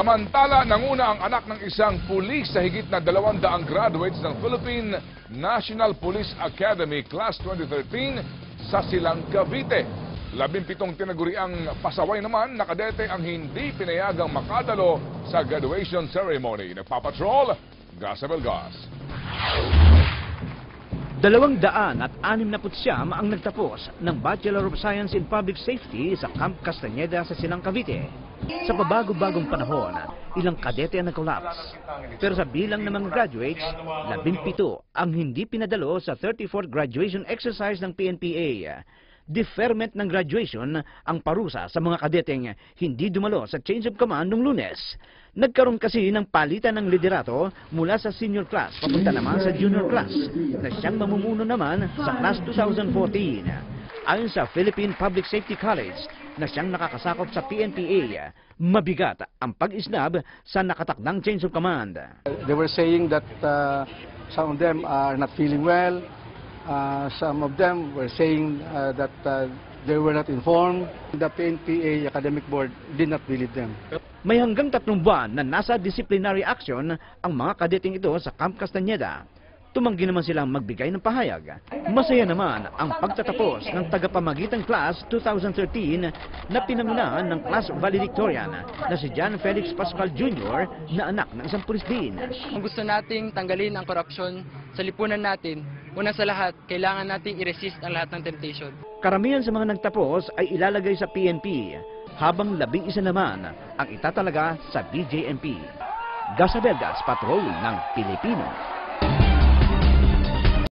Samantala, nanguna ang anak ng isang pulis sa higit na 200 graduates ng Philippine National Police Academy Class 2013 sa Silang, Cavite. 17 tinaguriang pasaway naman na kadete ang hindi pinayagang makadalo sa graduation ceremony. Nagpapatrol, Gasabel Gas. 269 ang nagtapos ng Bachelor of Science in Public Safety sa Camp Castañeda sa Silang, Cavite. Sa pabago-bagong panahon, ilang kadete ang nag-collapse. Pero sa bilang ng mga graduates, 17 ang hindi pinadalo sa 34th graduation exercise ng PNPA. Deferment ng graduation ang parusa sa mga kadeteng hindi dumalo sa change of command noong Lunes. Nagkaroon kasi ng palitan ng liderato mula sa senior class papunta naman sa junior class na siyang mamumuno naman sa class 2014. Ayon sa Philippine Public Safety College na siyang nakakasakop sa PNPA, mabigat ang pag-isnab sa nakatakdang change of command. They were saying that some of them are not feeling well. Some of them were saying that they were not informed. The PNPA Academic Board did not believe them. May hanggang 3 buwan na nasa disciplinary action ang mga kadeteng ito sa Camp Castañeda. Tumanggi naman silang magbigay ng pahayag. Masaya naman ang pagtatapos ng tagapamagitan class 2013 na pinangunahan ng class valedictorian na si John Felix Pascual Jr. na anak ng isang pulis din. Kung gusto nating tanggalin ang korupsyon sa lipunan natin, una sa lahat, kailangan nating i-resist ang lahat ng temptation. Karamihan sa mga nagtapos ay ilalagay sa PNP, habang 11 naman ang itatalaga sa BJMP. Gasabel Gas, Patrol ng Pilipino.